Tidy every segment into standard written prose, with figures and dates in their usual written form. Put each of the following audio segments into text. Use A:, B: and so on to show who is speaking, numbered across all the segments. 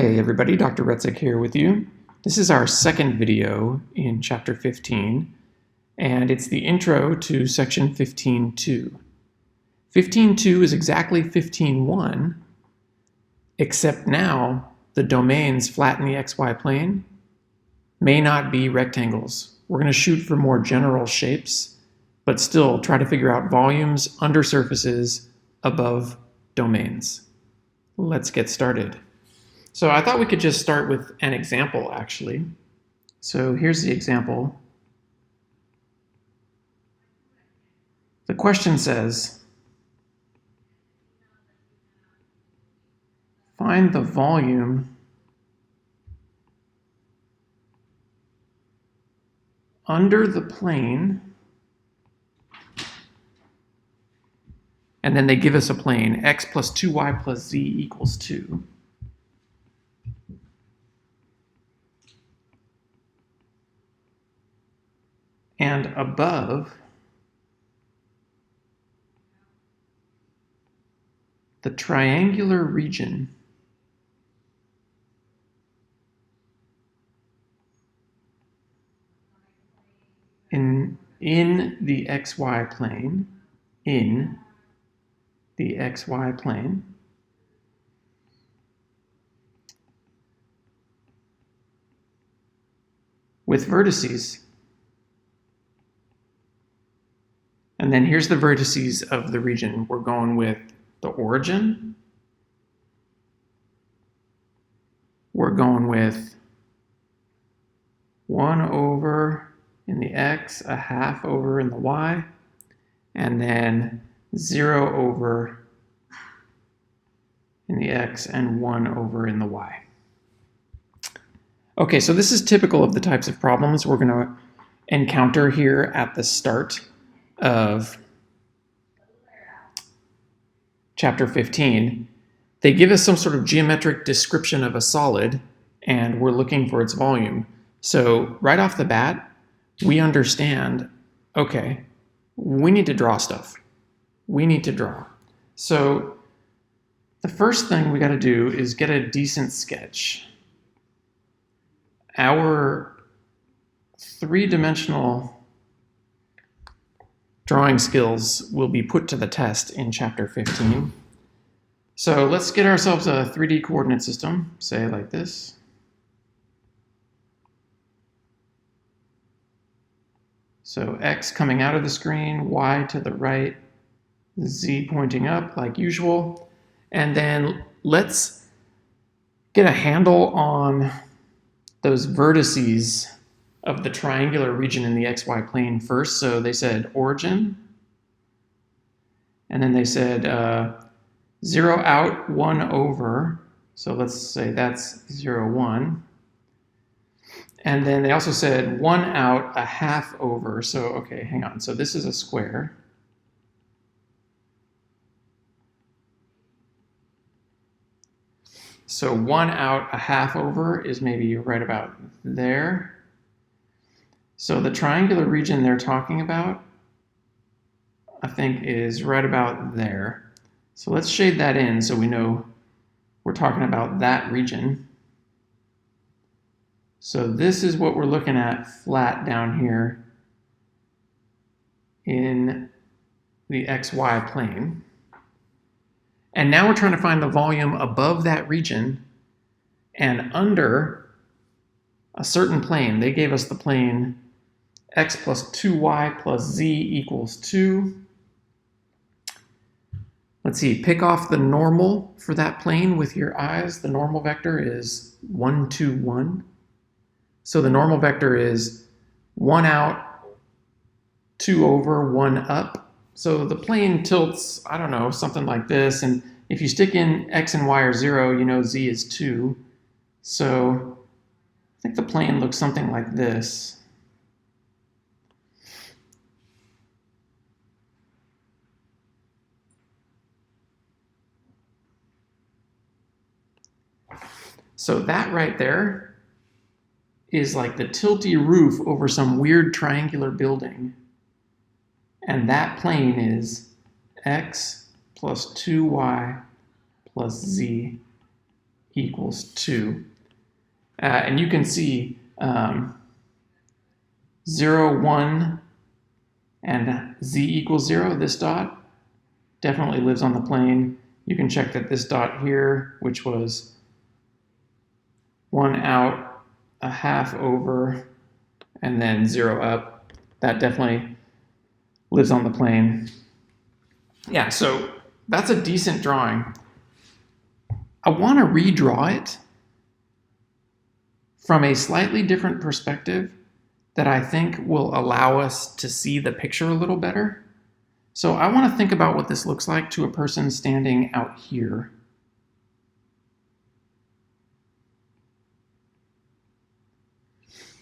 A: Hey everybody, Dr. Retzik here with you. This is our second video in chapter 15, and it's the intro to section 15.2. 15.2 is exactly 15.1, except now the domains flatten the xy plane may not be rectangles. We're going to shoot for more general shapes, but still try to figure out volumes under surfaces above domains. Let's get started. So I thought we could just start with an example, actually. So here's the example. The question says, find the volume under the plane, and then they give us a plane, x plus 2y plus z equals 2. And above the triangular region in the xy plane, with vertices. And then here's the vertices of the region. We're going with the origin. We're going with 1 over in the x, a half over in the y, and then 0 over in the x and 1 over in the y. Okay, so this is typical of the types of problems we're going to encounter here at the start of chapter 15. They give us some sort of geometric description of a solid, and we're looking for its volume. So right off the bat, we understand, okay, we need to draw stuff. We need to draw. So the first thing we got to do is get a decent sketch. Our three-dimensional drawing skills will be put to the test in chapter 15. So let's get ourselves a 3D coordinate system, say like this. So x coming out of the screen, y to the right, z pointing up like usual. And then let's get a handle on those vertices of the triangular region in the xy plane first. So they said origin, and then they said 0 out, 1 over. So let's say that's 0, 1. And then they also said 1 out, a half over. So, okay, hang on. So this is a square. So 1 out, a half over is maybe right about there. So the triangular region they're talking about, I think, is right about there. So let's shade that in so we know we're talking about that region. So this is what we're looking at flat down here in the xy plane. And now we're trying to find the volume above that region and under a certain plane. They gave us the plane x plus 2y plus z equals 2. Let's see, pick off the normal for that plane with your eyes. The normal vector is 1, 2, 1. So the normal vector is 1 out, 2 over, 1 up. So the plane tilts, I don't know, something like this. And if you stick in x and y are 0, you know z is 2. So I think the plane looks something like this. So that right there is like the tilty roof over some weird triangular building. And that plane is x plus 2y plus z equals 2. And you can see 0, 1, and z equals 0, this dot, definitely lives on the plane. You can check that this dot here, which was 1 out, a half over, and then 0 up, that definitely lives on the plane. Yeah, so that's a decent drawing. I want to redraw it from a slightly different perspective that I think will allow us to see the picture a little better. So I want to think about what this looks like to a person standing out here.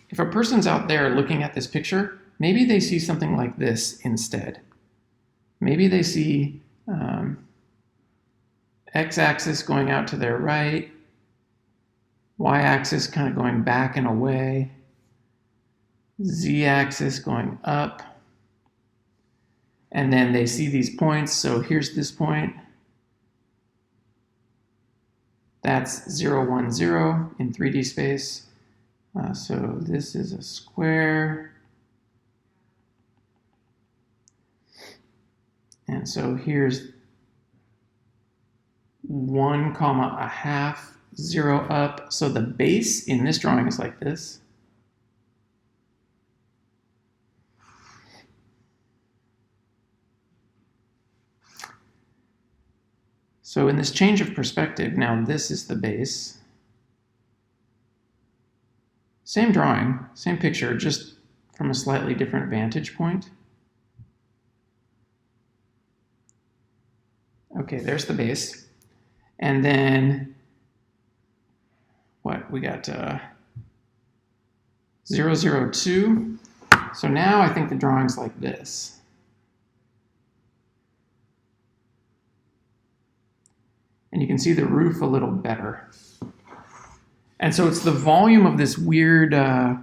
A: If a person's out there looking at this picture, maybe they see something like this instead. Maybe they see x-axis going out to their right, y-axis kind of going back and away, z-axis going up, and then they see these points. So here's this point. That's 0, 1, 0 in 3D space. So this is a square. And so here's 1, a half, 0 up. So the base in this drawing is like this. So in this change of perspective, now this is the base. Same drawing, same picture, just from a slightly different vantage point. Okay, there's the base. And then, what, we got 0, 0, 2. So now I think the drawing's like this. And you can see the roof a little better. And so it's the volume of this weird, I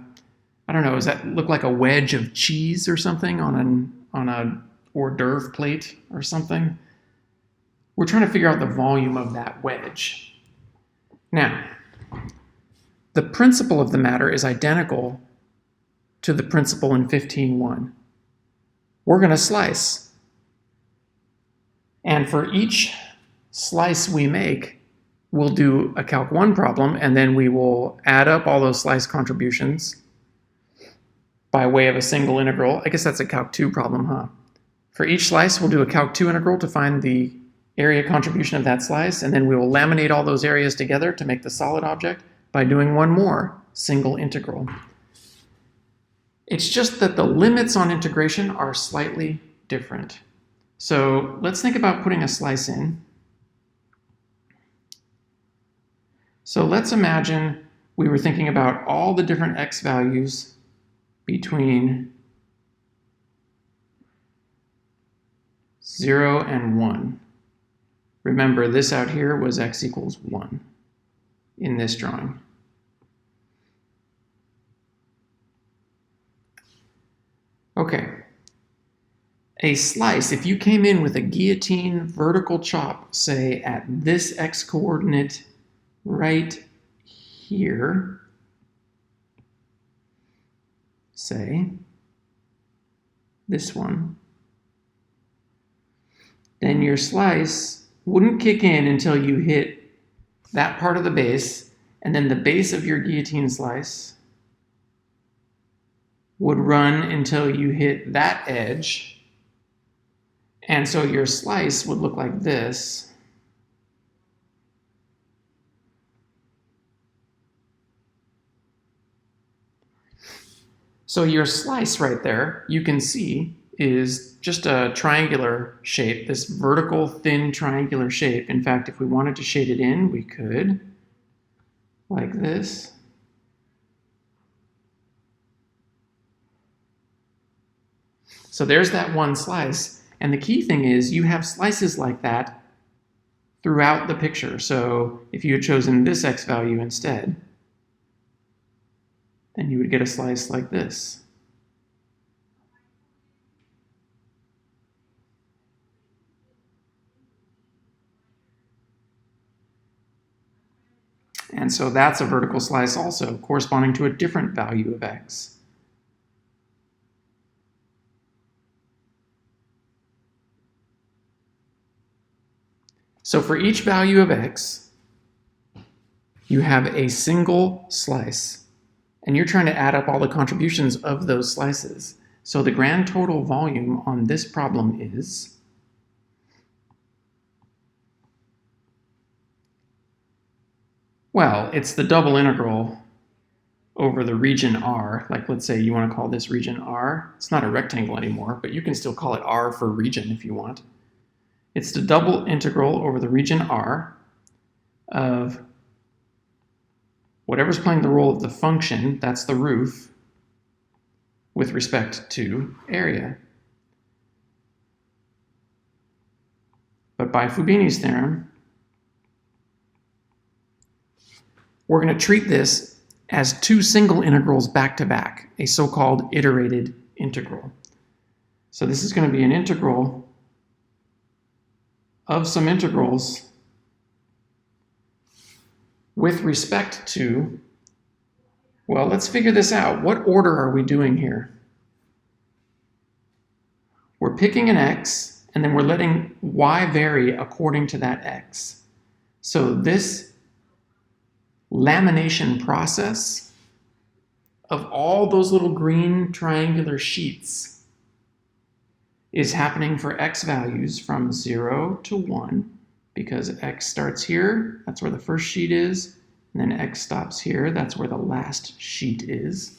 A: don't know, does that look like a wedge of cheese or something on a hors d'oeuvre plate or something? We're trying to figure out the volume of that wedge. Now, the principle of the matter is identical to the principle in 15.1. We're going to slice. And for each slice we make, we'll do a Calc 1 problem, and then we will add up all those slice contributions by way of a single integral. I guess that's a Calc 2 problem, huh? For each slice, we'll do a Calc 2 integral to find the area contribution of that slice, and then we will laminate all those areas together to make the solid object by doing one more single integral. It's just that the limits on integration are slightly different. So let's think about putting a slice in. So let's imagine we were thinking about all the different x values between 0 and 1. Remember, this out here was x equals 1 in this drawing. Okay. A slice, if you came in with a guillotine vertical chop, say at this x coordinate right here, say this one, then your slice wouldn't kick in until you hit that part of the base, and then the base of your guillotine slice would run until you hit that edge, and so your slice would look like this. So your slice right there, you can see, is just a triangular shape, this vertical, thin, triangular shape. In fact, if we wanted to shade it in, we could, like this. So there's that one slice. And the key thing is you have slices like that throughout the picture. So if you had chosen this x value instead, then you would get a slice like this. And so that's a vertical slice also, corresponding to a different value of x. So for each value of x, you have a single slice, and you're trying to add up all the contributions of those slices. So the grand total volume on this problem is well, it's the double integral over the region R. Like, let's say you want to call this region R. It's not a rectangle anymore, but you can still call it R for region if you want. It's the double integral over the region R of whatever's playing the role of the function, that's the roof, with respect to area. But by Fubini's theorem, we're going to treat this as two single integrals back to back, a so-called iterated integral. So this is going to be an integral of some integrals with respect to, well, let's figure this out. What order are we doing here? We're picking an x, and then we're letting y vary according to that x. So this lamination process of all those little green triangular sheets is happening for x values from 0 to 1, because x starts here, that's where the first sheet is, and then x stops here, that's where the last sheet is.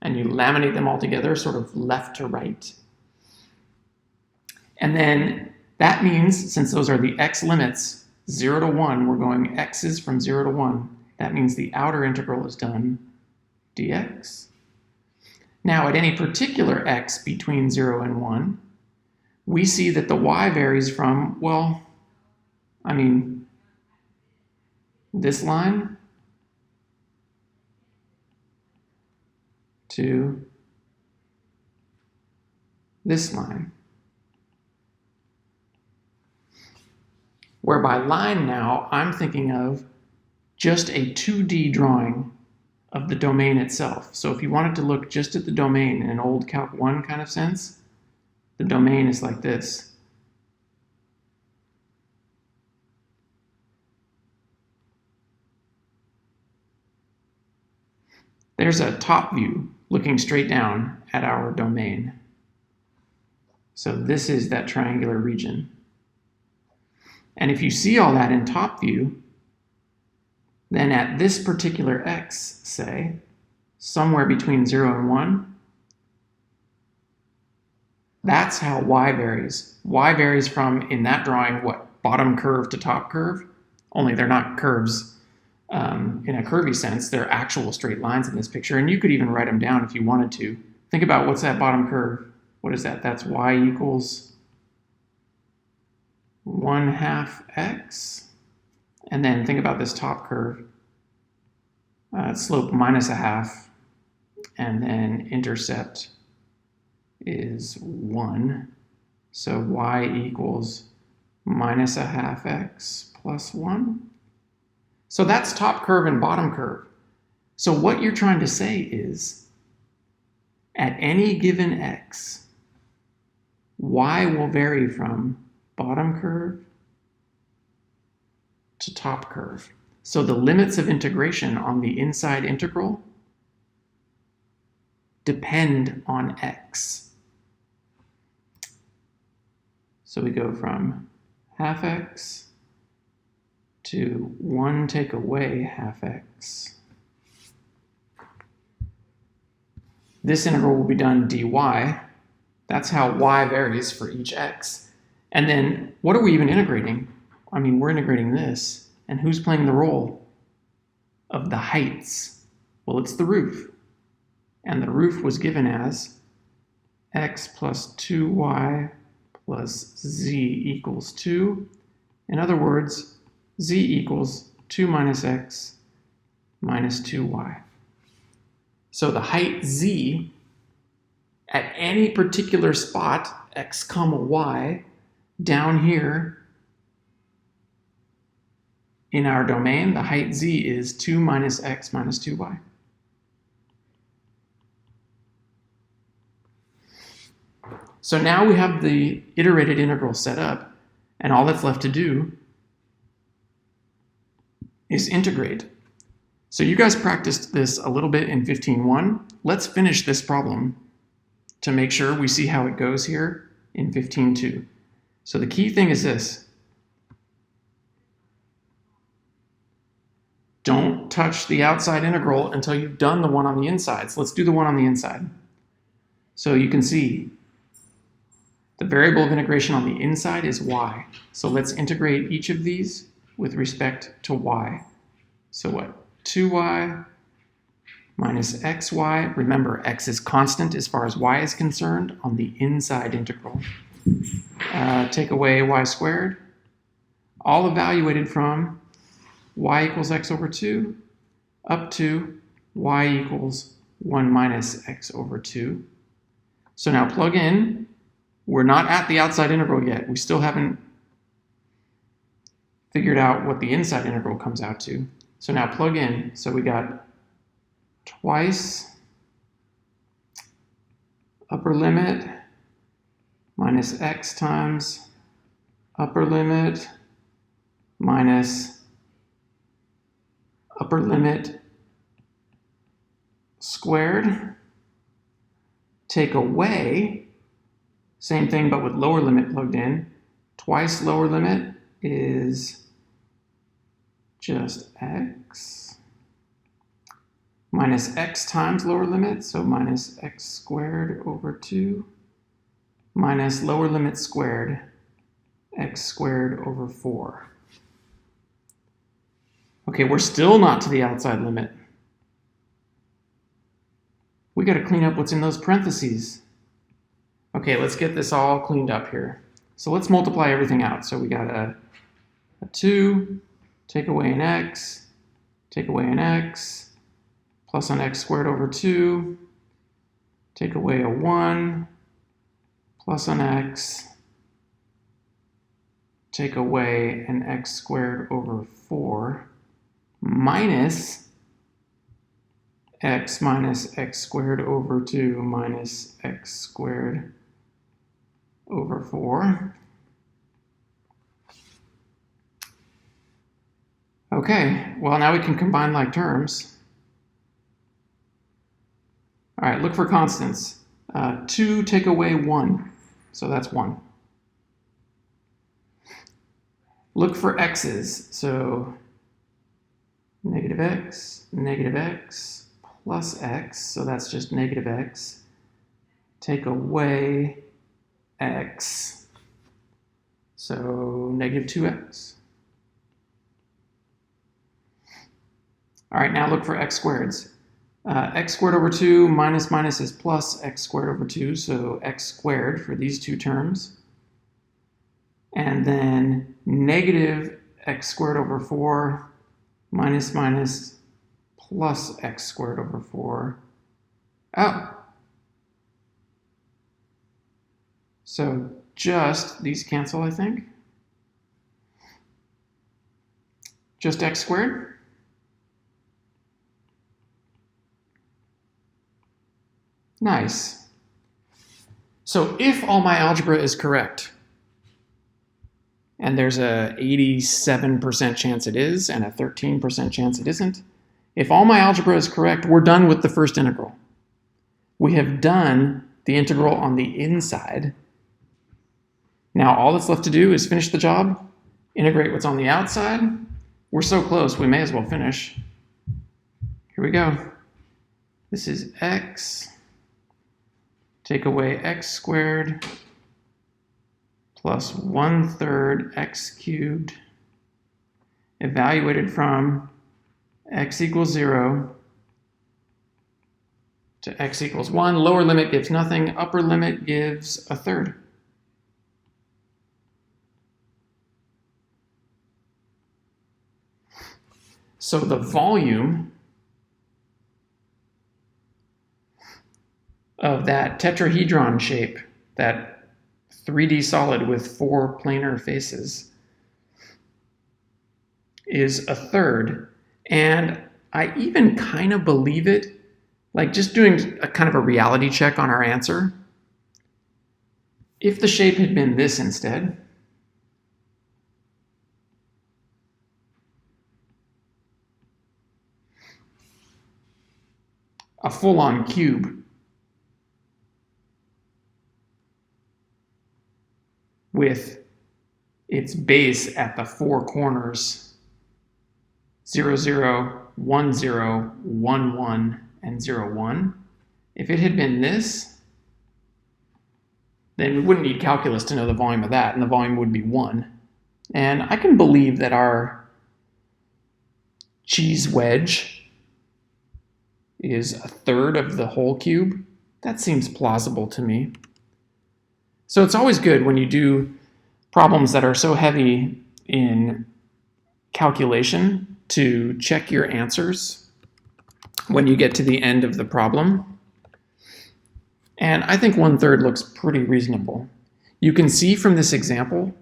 A: And you laminate them all together, sort of left to right. And then that means, since those are the x limits, 0 to 1, we're going x's from 0 to 1. That means the outer integral is done dx. Now, at any particular x between 0 and 1, we see that the y varies from, well, this line to this line. Where by line now, I'm thinking of just a 2D drawing of the domain itself. So if you wanted to look just at the domain in an old Calc 1 kind of sense, the domain is like this. There's a top view looking straight down at our domain. So this is that triangular region. And if you see all that in top view, then at this particular x, say, somewhere between 0 and 1, that's how y varies. Y varies from, in that drawing, what, bottom curve to top curve? Only they're not curves in a curvy sense. They're actual straight lines in this picture, and you could even write them down if you wanted to. Think about what's that bottom curve. What is that? That's y equals 1/2 x. And then think about this top curve. Slope -1/2, and then intercept is 1. So y equals -1/2 x plus 1. So that's top curve and bottom curve. So what you're trying to say is, at any given x, y will vary from bottom curve to top curve. So the limits of integration on the inside integral depend on x. So we go from 1/2 x to 1 take away 1/2 x. This integral will be done dy. That's how y varies for each x. And then what are we even integrating? We're integrating this. And who's playing the role of the heights? Well, it's the roof. And the roof was given as x plus 2y plus z equals 2. In other words, z equals 2 minus x minus 2y. So the height z at any particular spot, x comma y, down here, in our domain, the height z is 2 minus x minus 2y. So now we have the iterated integral set up, and all that's left to do is integrate. So you guys practiced this a little bit in 15.1. Let's finish this problem to make sure we see how it goes here in 15.2. So the key thing is this. Don't touch the outside integral until you've done the one on the inside. So let's do the one on the inside. So you can see the variable of integration on the inside is y. So let's integrate each of these with respect to y. So what? 2y minus xy. Remember, x is constant as far as y is concerned on the inside integral. Take away y squared. All evaluated from y equals x over 2 up to y equals 1 minus x over 2. So now plug in. We're not at the outside integral yet. We still haven't figured out what the inside integral comes out to. So now plug in. So we got twice upper limit minus x times upper limit minus upper limit squared. Take away, same thing but with lower limit plugged in. Twice lower limit is just x minus x times lower limit, so minus x squared over 2 minus lower limit squared, x squared over 4. Okay, we're still not to the outside limit. We got to clean up what's in those parentheses. Okay, let's get this all cleaned up here. So let's multiply everything out. So we got a 2, take away an x, take away an x, plus an x squared over 2, take away a 1, plus an x, take away an x squared over 4, minus x squared over 2 minus x squared over 4. Okay, well now we can combine like terms. All right, look for constants. 2 take away 1, so that's 1. Look for x's, so negative x, plus x, so that's just negative x. Take away x, so negative 2x. All right, now look for x squareds. X squared over 2 minus minus is plus x squared over 2, so x squared for these two terms. And then negative x squared over 4 minus minus plus x squared over 4. Oh. So just, these cancel, I think. Just x squared. Nice. So if all my algebra is correct, and there's a 87% chance it is, and a 13% chance it isn't, if all my algebra is correct, we're done with the first integral. We have done the integral on the inside. Now all that's left to do is finish the job, integrate what's on the outside. We're so close, we may as well finish. Here we go. This is x. Take away x squared plus 1/3 x cubed, evaluated from x equals 0 to x equals 1. Lower limit gives nothing, upper limit gives 1/3. So the volume of that tetrahedron shape, that 3D solid with 4 planar faces, is a third. And I even kind of believe it, like just doing a kind of a reality check on our answer. If the shape had been this instead, a full-on cube with its base at the four corners 0, 0, 1, 0, 1, 1, and 0, 1. If it had been this, then we wouldn't need calculus to know the volume of that, and the volume would be 1. And I can believe that our cheese wedge is a third of the whole cube. That seems plausible to me. So it's always good when you do problems that are so heavy in calculation to check your answers when you get to the end of the problem. And I think 1/3 looks pretty reasonable. You can see from this example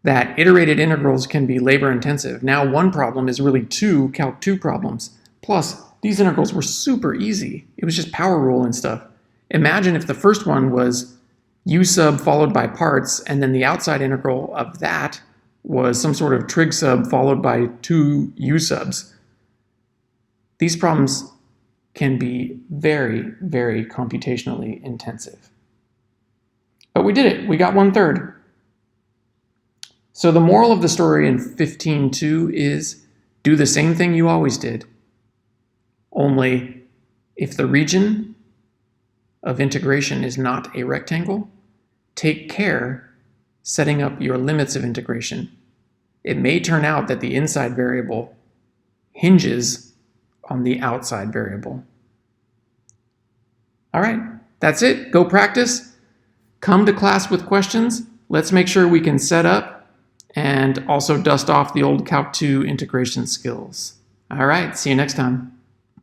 A: that iterated integrals can be labor intensive. Now one problem is really two Calc 2 problems. Plus, these integrals were super easy. It was just power rule and stuff. Imagine if the first one was u sub followed by parts, and then the outside integral of that was some sort of trig sub followed by 2 u subs. These problems can be very, very computationally intensive. But we did it. We got 1/3. So the moral of the story in 15.2 is do the same thing you always did. Only if the region of integration is not a rectangle, take care setting up your limits of integration. It may turn out that the inside variable hinges on the outside variable. All right, that's it. Go practice. Come to class with questions. Let's make sure we can set up and also dust off the old Calc 2 integration skills. All right, see you next time.